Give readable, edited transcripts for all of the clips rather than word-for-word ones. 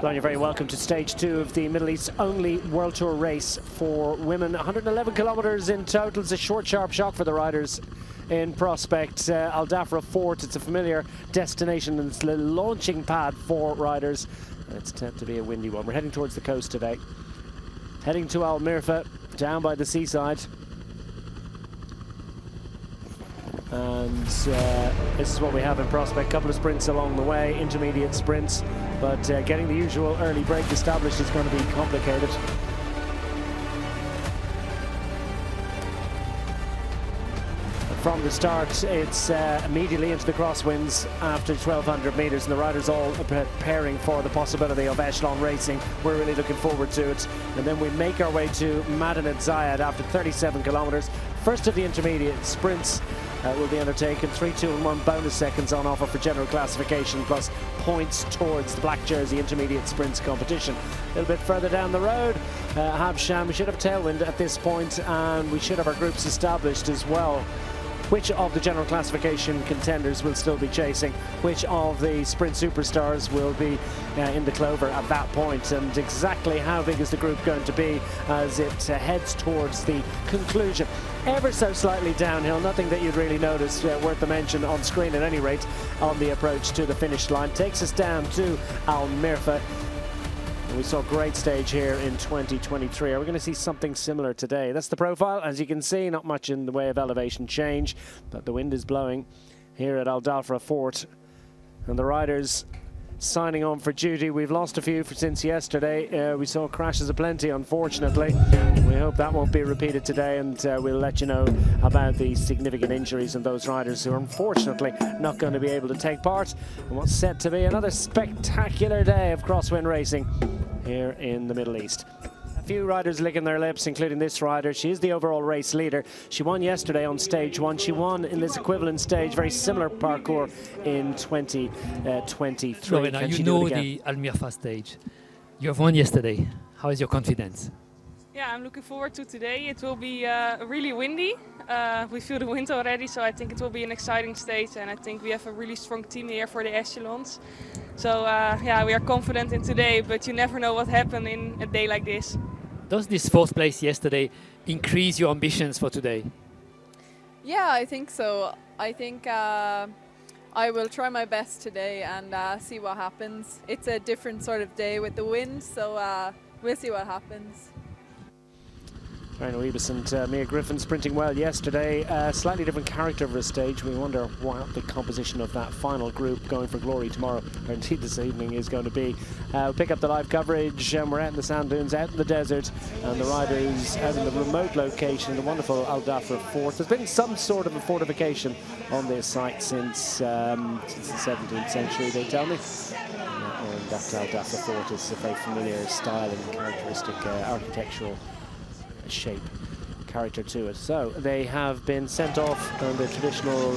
Well, you're very welcome to stage 2 of the Middle East's only World Tour race for women. 111 kilometres in total. It's a short, sharp shock for the riders in prospect. Al Dhafra Fort, it's a familiar destination and it's the launching pad for riders. It's set to be a windy one. We're heading towards the coast today. Heading to Al Mirfa, down by the seaside. And this is what we have in prospect. Couple of sprints along the way, intermediate sprints, but getting the usual early break established is going to be complicated. From the start, it's immediately into the crosswinds after 1,200 metres, and the riders all preparing for the possibility of echelon racing. We're really looking forward to it. And then we make our way to Madinat Zayed after 37 kilometres. First of the intermediate sprints will be undertaken. 3, 2 and 1 bonus seconds on offer for general classification, plus points towards the black jersey intermediate sprints competition. A little bit further down the road, Habsham, we should have tailwind at this point, and we should have our groups established as well. Which of the general classification contenders will still be chasing? Which of the sprint superstars will be in the clover at that point? And exactly how big is the group going to be as it heads towards the conclusion? Ever so slightly downhill, nothing that you'd really notice worth the mention on screen at any rate on the approach to the finish line. Takes us down to Al Mirfa. We saw a great stage here in 2023. Are we going to see something similar today? That's the profile. As you can see, not much in the way of elevation change, but the wind is blowing here at Al Dhafra Fort. And the riders signing on for duty. We've lost a few since yesterday. We saw crashes aplenty, unfortunately. We hope that won't be repeated today, and we'll let you know about the significant injuries and those riders who are unfortunately not going to be able to take part in what's set to be another spectacular day of crosswind racing here in the Middle East. A few riders licking their lips, including this rider. She is the overall race leader. She won yesterday on stage 1. She won in this equivalent stage, very similar parcours in 2023. Lorena, you know the Al Mirfa stage. You have won yesterday. How is your confidence? Yeah, I'm looking forward to today. It will be really windy. We feel the wind already, so I think it will be an exciting stage, and I think we have a really strong team here for the echelons. So yeah, we are confident in today, but you never know what happens in a day like this. Does this fourth place yesterday increase your ambitions for today? Yeah, I think so. I think I will try my best today and see what happens. It's a different sort of day with the wind, so we'll see what happens. Lorena Wiebes and Mia Griffin sprinting well yesterday. Slightly different character of a stage. We wonder what the composition of that final group going for glory tomorrow, or indeed this evening, is going to be. We'll pick up the live coverage, and we're out in the sand dunes, out in the desert, and the riders out in the remote location, the wonderful Al Dhafra Fort. There's been some sort of a fortification on this site since the 17th century, they tell me. And that Al Dhafra Fort is a very familiar style and characteristic architectural shape, character to it. So they have been sent off on the traditional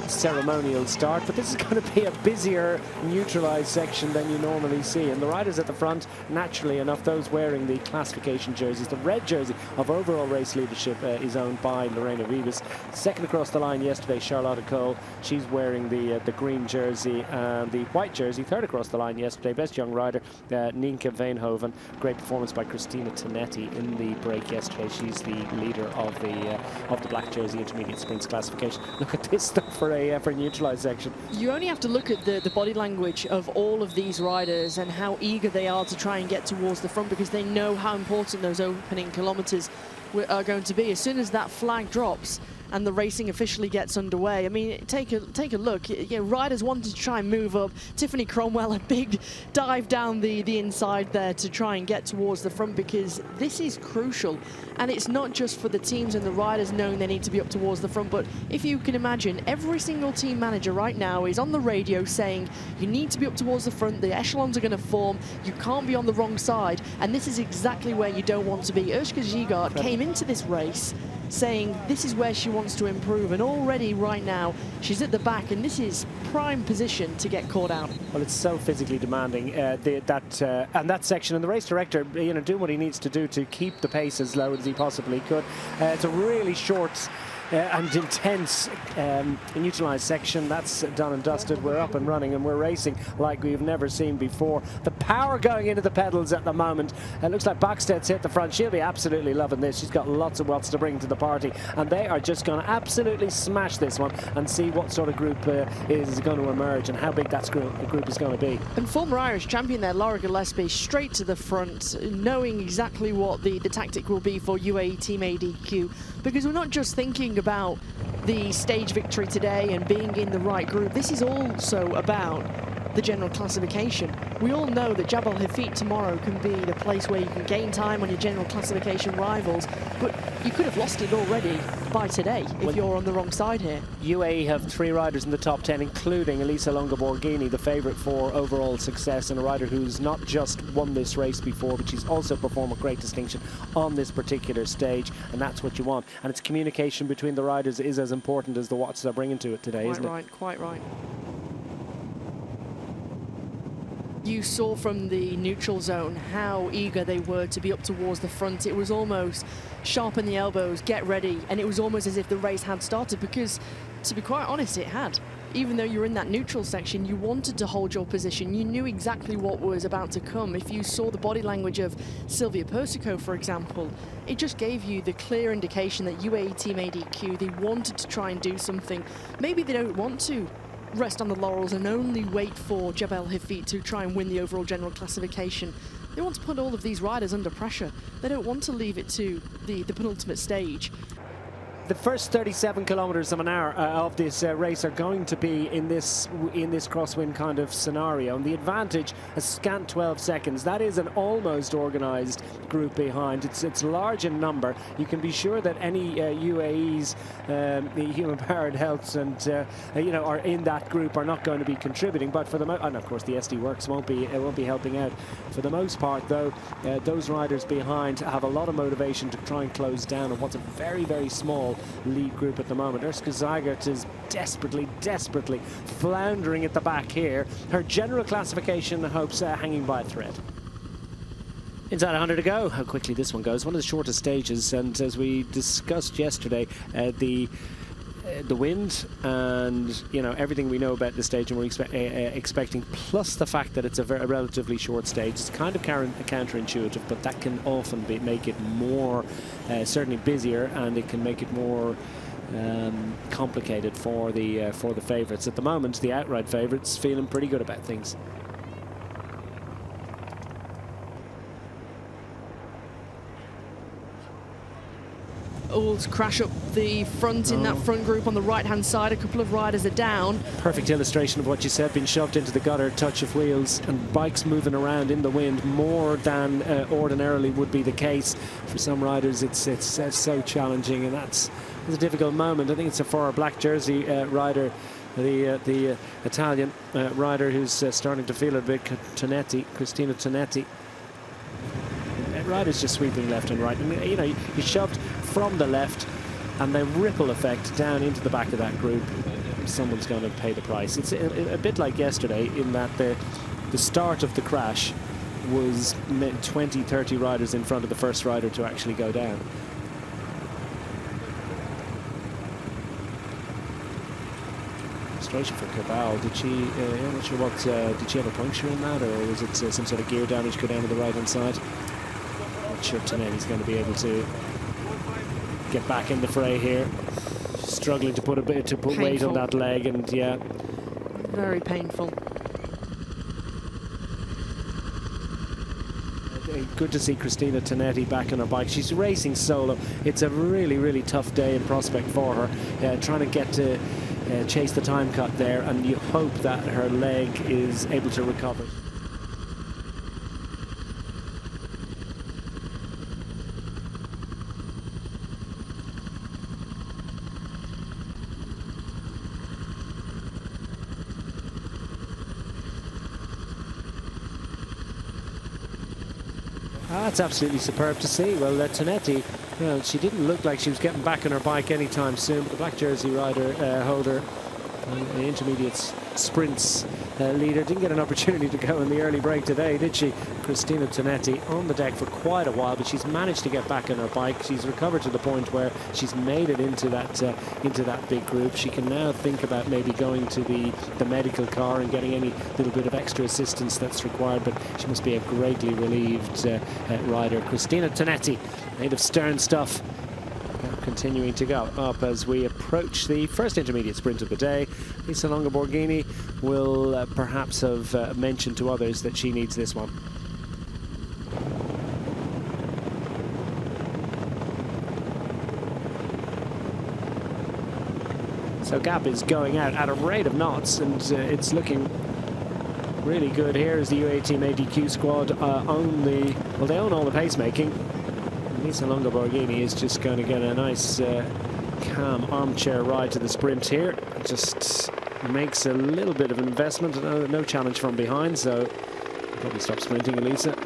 ceremonial start, but this is going to be a busier neutralized section than you normally see, and the riders at the front, naturally enough, those wearing the classification jerseys. The red jersey of overall race leadership is owned by Lorena Wiebes. Second across the line yesterday, Charlotte Cole. She's wearing the green jersey and the white jersey. Third across the line yesterday, best young rider, Nienke Veenhoven. Great performance by Christina Tonetti in the break yesterday. She's the leader of the black jersey intermediate sprints classification. Look at this stuff for a neutralized section. You only have to look at the body language of all of these riders and how eager they are to try and get towards the front, because they know how important those opening kilometers are going to be. As soon as that flag drops and the racing officially gets underway, I mean, take a look. You know, riders wanted to try and move up. Tiffany Cromwell, a big dive down the inside there to try and get towards the front, because this is crucial. And it's not just for the teams and the riders knowing they need to be up towards the front, but if you can imagine, every single team manager right now is on the radio saying, you need to be up towards the front, the echelons are going to form, you can't be on the wrong side, and this is exactly where you don't want to be. Urshka Zigard came into this race saying this is where she wants to improve, and already right now she's at the back, and this is prime position to get caught out. Well, it's so physically demanding, and that section, and the race director, doing what he needs to do to keep the pace as low as he possibly could. It's a really short and intense neutralized section. That's done and dusted. We're up and running and we're racing like we've never seen before. The power going into the pedals at the moment. It looks like Bachstedt's hit the front. She'll be absolutely loving this. She's got lots of watts to bring to the party, and they are just going to absolutely smash this one and see what sort of group is going to emerge and how big that group is going to be. And former Irish champion there, Laura Gillespie, straight to the front, knowing exactly what the tactic will be for UAE Team ADQ, because we're not just thinking about the stage victory today and being in the right group. This is also about the general classification. We all know that Jabal Hafid tomorrow can be the place where you can gain time on your general classification rivals, but you could have lost it already by today if you're on the wrong side here. UAE have 3 riders in the top 10, including Elisa Longa-Borghini, the favourite for overall success, and a rider who's not just won this race before, but she's also performed with great distinction on this particular stage, and that's what you want. And it's communication between the riders is as important as the watts they're bringing to it today, isn't it? Quite right. You saw from the neutral zone how eager they were to be up towards the front. It was almost sharpen the elbows, get ready, and it was almost as if the race had started, because, to be quite honest, it had. Even though you're in that neutral section, you wanted to hold your position. You knew exactly what was about to come. If you saw the body language of Silvia Persico, for example, it just gave you the clear indication that UAE Team ADQ, they wanted to try and do something. Maybe they don't want to rest on the laurels and only wait for Jabal Hafid to try and win the overall general classification. They want to put all of these riders under pressure. They don't want to leave it to the penultimate stage. The first 37 kilometers of an hour of this race are going to be in this crosswind kind of scenario, and the advantage, a scant 12 seconds. That is an almost organized group behind. It's large in number. You can be sure that any UAE's the human powered healths and are in that group are not going to be contributing. But for the and of course the SD Works won't be helping out. For the most part, though, those riders behind have a lot of motivation to try and close down on what's a very, very small lead group at the moment. Erska Zygert is desperately floundering at the back here. Her general classification hopes hanging by a thread. Inside 100 to go. How quickly this one goes. One of the shortest stages, and as we discussed yesterday, the wind and everything we know about the stage and we're expecting, plus the fact that it's a relatively short stage, it's kind of counterintuitive, but that can often make it more certainly busier, and it can make it more complicated for the favourites. At the moment, the outright favourites feeling pretty good about things. All to crash up the front in that front group on the right-hand side. A couple of riders are down. Perfect illustration of what you said, being shoved into the gutter, touch of wheels, and bikes moving around in the wind more than ordinarily would be the case. For some riders, it's so challenging, and it's a difficult moment. I think it's for our black jersey rider, the Italian rider who's starting to feel it a bit, Cristina Tonetti. Riders just sweeping left and right. And, you're shoved from the left, and the ripple effect down into the back of that group. Someone's going to pay the price. It's a bit like yesterday, in that the start of the crash was 20-30 riders in front of the first rider to actually go down. Frustration for Cabal. Did she? I'm not sure what. Did she have a puncture in that, or was it some sort of gear damage go down to the right-hand side? Not sure Tonetti's going to be able to get back in the fray here. Struggling to put weight on that leg, and yeah, very painful. Good to see Cristina Tonetti back on her bike. She's racing solo. It's a really tough day in prospect for her. Trying to get to chase the time cut there, and you hope that her leg is able to recover. That's absolutely superb to see. Well, Tonetti, she didn't look like she was getting back on her bike anytime soon, but the black jersey rider holder, the intermediate sprints leader. Didn't get an opportunity to go in the early break today, did she? Christina Tonetti on the deck for quite a while, but she's managed to get back on her bike. She's recovered to the point where she's made it into that big group. She can now think about maybe going to the medical car and getting any little bit of extra assistance that's required, but she must be a greatly relieved rider. Christina Tonetti, made of stern stuff. Continuing to go up as we approach the first intermediate sprint of the day. Lisa Longo Borghini will perhaps have mentioned to others that she needs this one. So gap is going out at a rate of knots, and it's looking really good here as the UAE Team ADQ squad they own all the pacemaking. Lisa Longo Borghini is just going to get a nice calm armchair ride to the sprint here. Just makes a little bit of an investment. No challenge from behind, so probably stop sprinting, Elisa.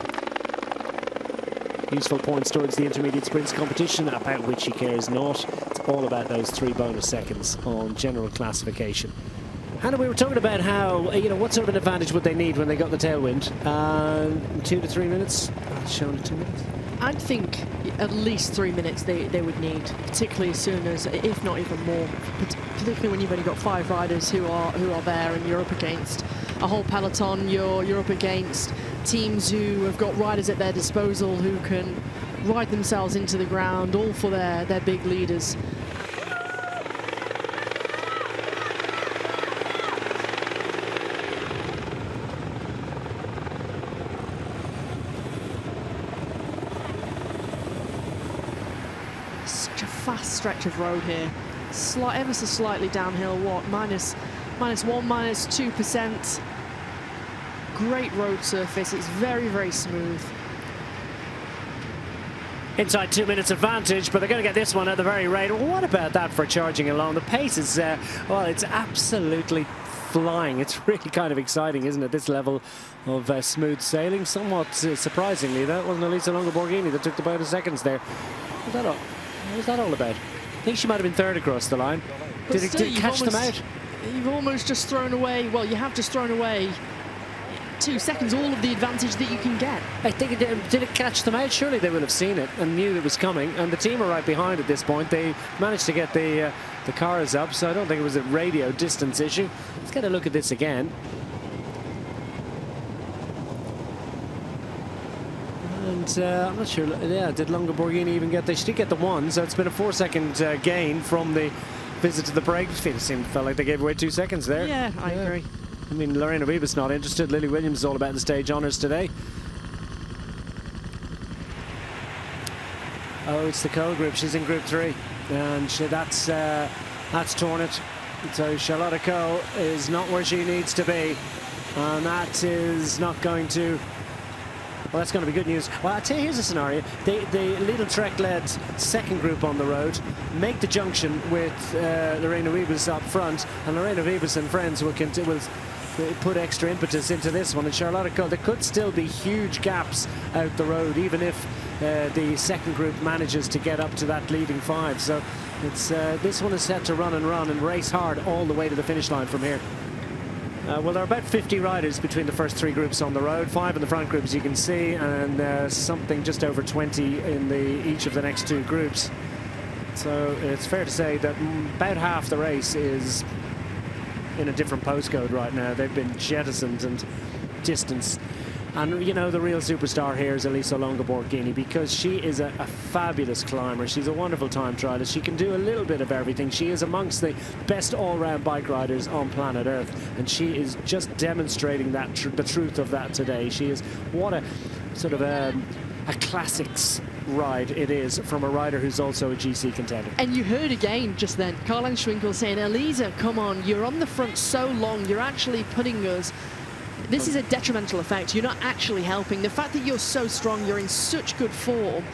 Useful points towards the intermediate sprints competition, about which she cares not. It's all about those 3 bonus seconds on general classification. Hannah, we were talking about how, what sort of an advantage would they need when they got the tailwind? 2 to 3 minutes? Shown 2 minutes? I think at least 3 minutes they would need, particularly as soon as, if not even more, particularly when you've only got 5 riders who are there, and you're up against a whole peloton. You're up against teams who have got riders at their disposal who can ride themselves into the ground, all for their big leaders. Fast stretch of road here, ever so slightly downhill. What, minus 1, minus 2%. Great road surface. It's very, very smooth. Inside 2 minutes advantage, but they're going to get this one at the very rate. What about that for charging along? The pace is, well, it's absolutely flying. It's really kind of exciting, isn't it? This level of smooth sailing. Somewhat surprisingly, that wasn't Elisa Longo Borghini that took the bonus seconds there. What was that all about? I think she might have been 3rd across the line. Did it catch them out? You've almost just thrown away, well, you have just thrown away 2 seconds, all of the advantage that you can get. I think did it catch them out? Surely they would have seen it and knew it was coming, and the team are right behind at this point. They managed to get the cars up, so I don't think it was a radio distance issue. Let's get a look at this again. And I'm not sure, did Longo Borghini even get there? She did get the 1, so it's been a 4-second gain from the visit to the break. It felt like they gave away 2 seconds there. Yeah, I agree. I mean, Lorena Wiebes not interested. Lily Williams is all about the stage honours today. Oh, it's the Cole group. She's in Group 3, and that's torn it. So Charlotte Cole is not where she needs to be, and that is not going to. Well, that's going to be good news. Well, I'll tell you, here's a scenario. The Lidl Trek-led second group on the road make the junction with Lorena Wiebes up front, and Lorena Wiebes and friends will put extra impetus into this one. And Charlotte Cole, there could still be huge gaps out the road, even if the second group manages to get up to that leading 5. So it's this one is set to run and race hard all the way to the finish line from here. Well, there are about 50 riders between the first 3 groups on the road, 5 in the front group, as you can see, and something just over 20 in each of the next 2 groups. So it's fair to say that about half the race is in a different postcode right now. They've been jettisoned and distanced. And, the real superstar here is Elisa Longo Borghini, because she is a fabulous climber. She's a wonderful time trialist. She can do a little bit of everything. She is amongst the best all-round bike riders on planet Earth, and she is just demonstrating that the truth of that today. She is, what a sort of a classics ride it is from a rider who's also a GC contender. And you heard again just then, Karl-Heinz Schwinkel saying, Elisa, come on, you're on the front so long, you're actually putting us. This is a detrimental effect. You're not actually helping. The fact that you're so strong, you're in such good form,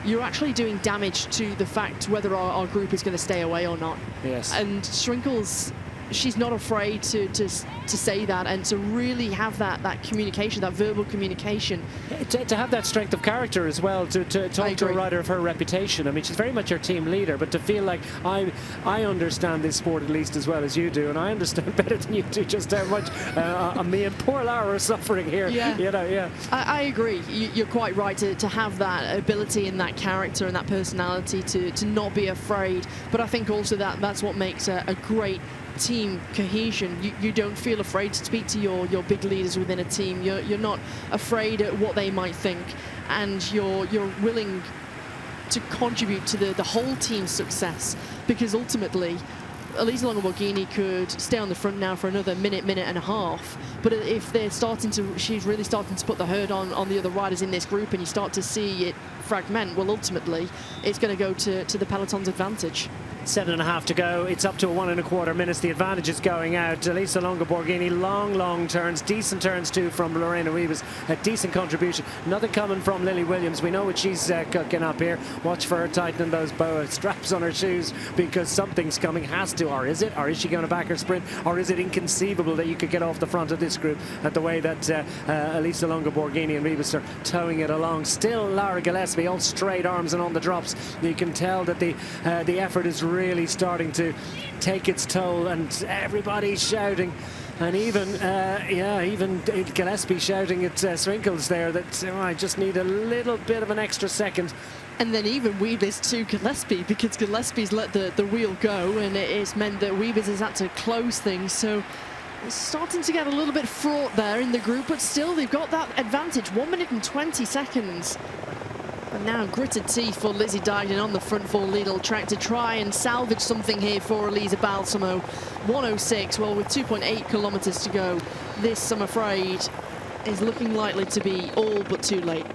you're actually doing damage to the fact whether our group is going to stay away or not. Yes. And Schwinkel's she's not afraid to say that and to really have that communication, that verbal communication. To have that strength of character as well, to talk to a rider of her reputation. I mean, she's very much your team leader, but to feel like I understand this sport at least as well as you do, and I understand better than you do just how much me and poor Lara are suffering here. Yeah. You know, yeah. I agree. You're quite right to have that ability and that character and that personality to not be afraid. But I think also that's what makes a great team cohesion. You don't feel afraid to speak to your big leaders within a team. You're not afraid at what they might think, and you're willing to contribute to the whole team's success, because ultimately Elisa Longo-Borghini could stay on the front now for another minute and a half, but if she's really starting to put the hurt on the other riders in this group, and you start to see it fragment, well, ultimately it's going to go to the peloton's advantage. 7.5 to go. It's up to 1.25 minutes. The advantage is going out. Elisa Longo-Borghini, long turns, decent turns too from Lorena Wiebes. A decent contribution. Nothing coming from Lily Williams. We know what she's cooking up here. Watch for her tightening those boa straps on her shoes, because something's coming. Has to, or is it? Or is she going to back her sprint? Or is it inconceivable that you could get off the front of this group at the way that Elisa Longo-Borghini and Wiebes are towing it along? Still Lara Gillespie, all straight arms and on the drops. You can tell that the effort is really starting to take its toll, and everybody's shouting, and even Gillespie shouting at Swinkles there that I just need a little bit of an extra second. And then even Wiebes to Gillespie, because Gillespie's let the wheel go, and it's meant that Wiebes has had to close things. So it's starting to get a little bit fraught there in the group, but still they've got that advantage, 1 minute and 20 seconds. And now gritted teeth for Lizzie Dignan on the front four Lidl track to try and salvage something here for Elisa Balsamo. 1:06, well, with 2.8 kilometers to go, this, I'm afraid, is looking likely to be all but too late.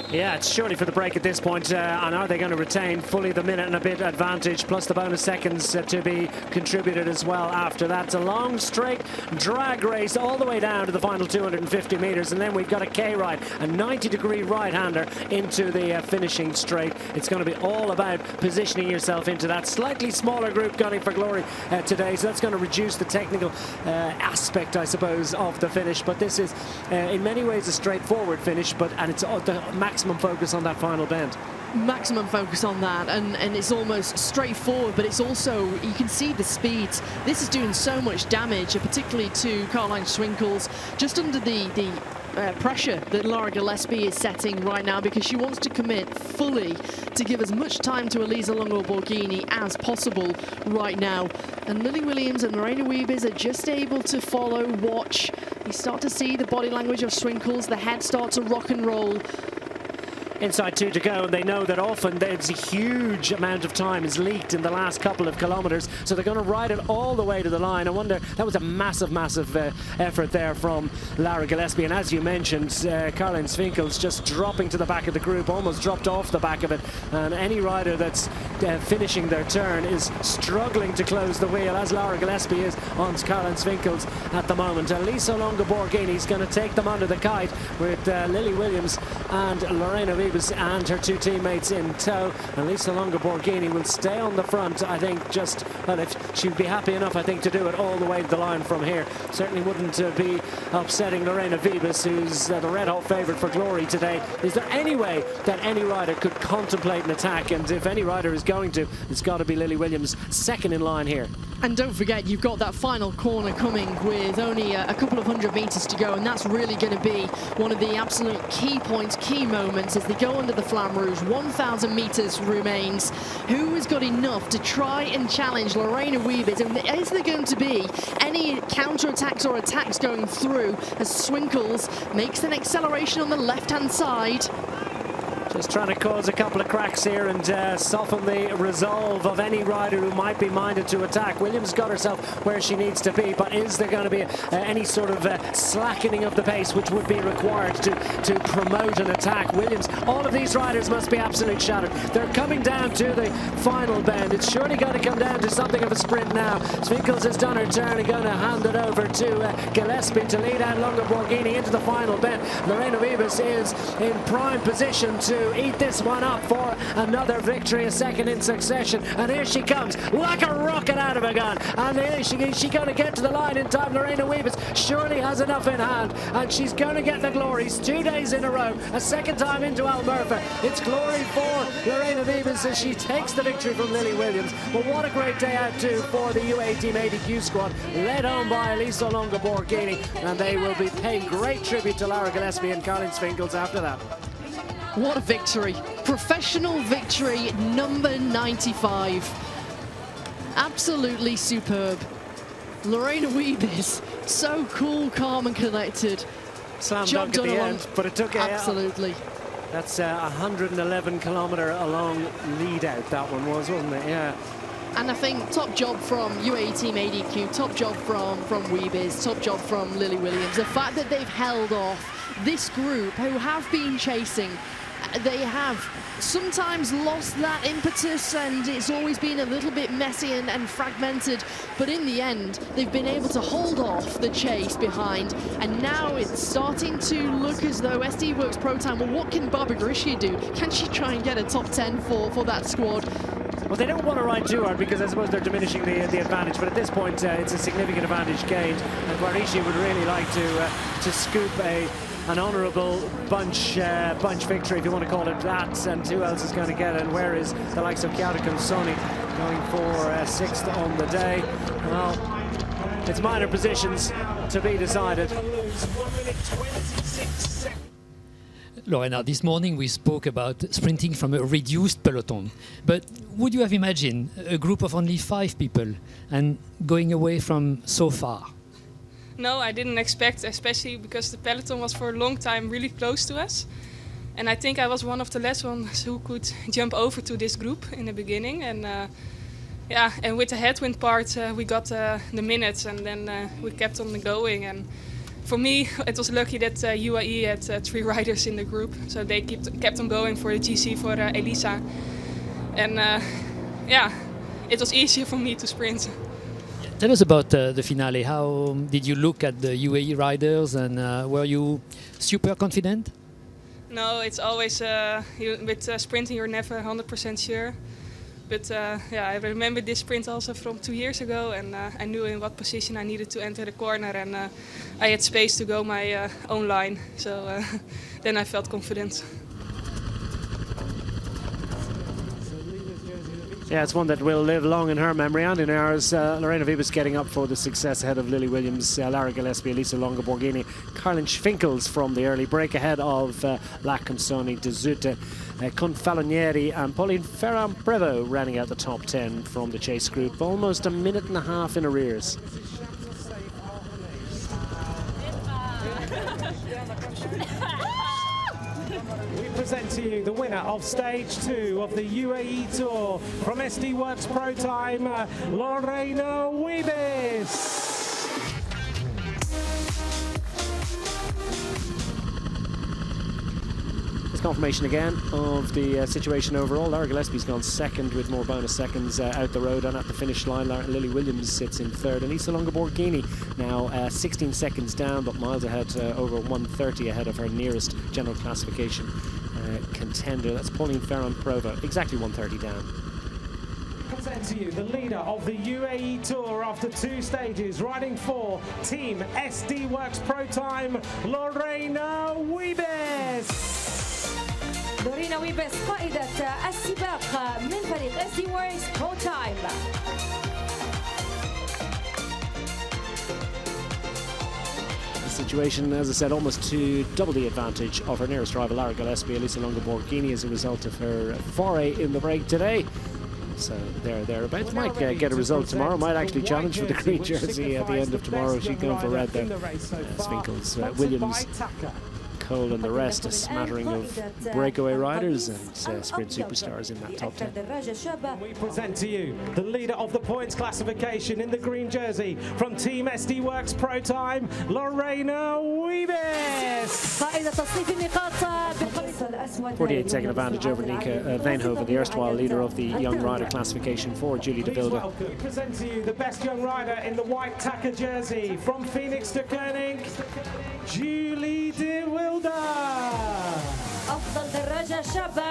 Yeah, it's surely for the break at this point, and are they going to retain fully the minute and a bit advantage, plus the bonus seconds to be contributed as well after that? It's a long, straight drag race all the way down to the final 250 metres, and then we've got a K-ride, a 90-degree right-hander into the finishing straight. It's going to be all about positioning yourself into that slightly smaller group gunning for glory today, so that's going to reduce the technical aspect, I suppose, of the finish. But this is, in many ways, a straightforward finish, and it's the maximum focus on that final bend. Maximum focus on that, and it's almost straightforward, but it's also, you can see the speeds. This is doing so much damage, particularly to Caroline Swinkles, just under the pressure that Lara Gillespie is setting right now, because she wants to commit fully to give as much time to Elisa Longo-Borghini as possible right now. And Lily Williams and Lorena Wiebes are just able to follow, watch. You start to see the body language of Swinkles, the head start to rock and roll. Inside 2 to go, and they know that often there's a huge amount of time is leaked in the last couple of kilometres, so they're going to ride it all the way to the line. I wonder, that was a massive effort there from Lara Gillespie, and as you mentioned, Caroline Swinkles just dropping to the back of the group, almost dropped off the back of it, and any rider that's finishing their turn is struggling to close the wheel, as Lara Gillespie is on Caroline Swinkles at the moment. Elisa Longo-Borghini is going to take them under the kite with Lily Williams and Lorena Wiebes and her two teammates in tow. And Elisa Longo-Borghini will stay on the front, I think, if she'd be happy enough, I think, to do it all the way to the line from here. Certainly wouldn't be upsetting Lorena Wiebes, who's the red-hot favourite for glory today. Is there any way that any rider could contemplate an attack? And if any rider is going to, it's got to be Lily Williams, second in line here. And don't forget, you've got that final corner coming with only a couple of 100 metres to go, and that's really going to be one of the absolute key points, key moments as they go under the Flamme Rouge. 1,000 metres remains. Who has got enough to try and challenge Lorena Wiebes? And is there going to be any counter-attacks or attacks going through as Swinkles makes an acceleration on the left-hand side? Just trying to cause a couple of cracks here and soften the resolve of any rider who might be minded to attack. Williams got herself where she needs to be, but is there going to be any sort of slackening of the pace which would be required to promote an attack? Williams, all of these riders must be absolutely shattered. They're coming down to the final bend. It's surely going to come down to something of a sprint now. Swinkles has done her turn and going to hand it over to Gillespie to lead out Longo-Borghini into the final bend. Lorena Wiebes is in prime position to to eat this one up for another victory, a second in succession. And here she comes, like a rocket out of a gun. And is she going to get to the line in time? Lorena Wiebes surely has enough in hand, and she's going to get the glories 2 days in a row, a second time into Alberta. It's glory for Lorena Wiebes as she takes the victory from Lily Williams. But what a great day out too for the UAE Team ADQ squad, led home by Elisa Longa-Borghini, and they will be paying great tribute to Lara Gillespie and Colin Swinkles after that. What a victory. Professional victory number 95. Absolutely superb. Lorena Wiebes, so cool, calm and collected. Slam dunk at the end, but it took a... Absolutely. That's a 111 kilometre long lead out, that one was, wasn't it? Yeah. And I think top job from UAE Team ADQ, top job from Wiebes, top job from Lily Williams. The fact that they've held off this group who have been chasing, they have sometimes lost that impetus, and it's always been a little bit messy and fragmented, but in the end they've been able to hold off the chase behind, and now it's starting to look as though SD Works Pro Time, well, what can Barbara Grishia do? Can she try and get a top 10 for that squad? Well, they don't want to ride too hard because I suppose they're diminishing the advantage, but at this point it's a significant advantage gained, and Guarici would really like to scoop an honourable bunch victory, if you want to call it that. And who else is going to get it? And where is the likes of Chiara Consoni going for sixth on the day? Well, it's minor positions to be decided. Lorena, this morning we spoke about sprinting from a reduced peloton, but would you have imagined a group of only 5 people and going away from so far? No, I didn't expect, especially because the peloton was for a long time really close to us. And I think I was one of the last ones who could jump over to this group in the beginning. And yeah, and with the headwind part, we got the minutes, and then we kept on going. And for me, it was lucky that UAE had 3 riders in the group, so they kept on going for the GC for Elisa. And yeah, it was easier for me to sprint. Tell us about the finale. How did you look at the UAE riders, and were you super confident? No, it's always with sprinting you're never 100% sure. But yeah, I remember this sprint also from 2 years ago, and I knew in what position I needed to enter the corner, and I had space to go my own line. So then I felt confident. Yeah, it's one that will live long in her memory and in ours. Lorena Wiebes getting up for the success ahead of Lily Williams, Lara Gillespie, Elisa Longa-Borghini, Caroline Schwinkels from the early break ahead of La Consoni, De Zutte, Confalonieri and Pauline Ferrand-Prévot running out the top 10 from the chase group, almost a minute and a half in arrears. Present to you the winner of stage 2 of the UAE Tour from SD Works Pro Time, Lorena Wiebes. There's confirmation again of the situation overall. Lara Gillespie's gone second with more bonus seconds out the road, and at the finish line Lily Williams sits in third. Elisa Longa-Borghini now 16 seconds down, but miles ahead, over 1:30 ahead of her nearest general classification contender. That's Pauline Ferrand-Prévot, exactly 1:30 down. Present to you the leader of the UAE Tour after 2 stages, riding for Team SD Works Pro Time, Lorena Wiebes. لورينا ويبس قائدة السباق من فريق SD Works Pro Time. Situation, as I said, almost to double the advantage of her nearest rival, Lara Gillespie, Elisa Longa-Borghini, as a result of her foray in the break today. So thereabouts. Might get a result tomorrow, might actually challenge for the green jersey at the end of tomorrow. She's going for red there. Swinkles, Williams, Cole and the rest, a smattering of breakaway riders and sprint superstars in that top 10. We present to you the leader of the points classification in the green jersey from Team SD Works Pro Time, Lorena Wiebes. 48-second advantage over Nika Veenhoven, the erstwhile leader of the young rider classification for Julie de Wilde. We present to you the best young rider in the white tacker jersey from Phoenix to Koenig, Julie de Wilde. أفضل دراجة شابة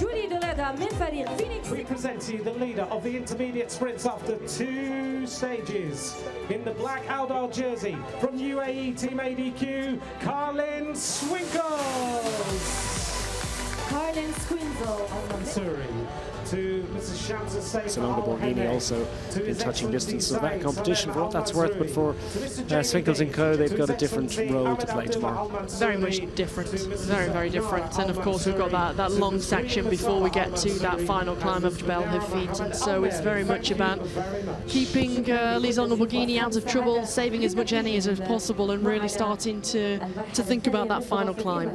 جولي دولادة من فريق فينيكس. We present to you the leader of the intermediate sprints after 2 stages. In the black Aldal jersey from UAE Team ADQ, Carlin Swinkles. Carlin Squinzel. Answering to Mrs. Shamsa Saif Simone Borghini also in touching distance of that competition for what that's worth, but for Swinkles & Co, they've got a different role to play tomorrow. Very much different, very, very different. And of course we've got that long section before we get to that final climb of Jebel Hafid, and so it's very much about keeping Lisanne Borghini out of trouble, saving as much energy as possible, and really starting to think about that final climb.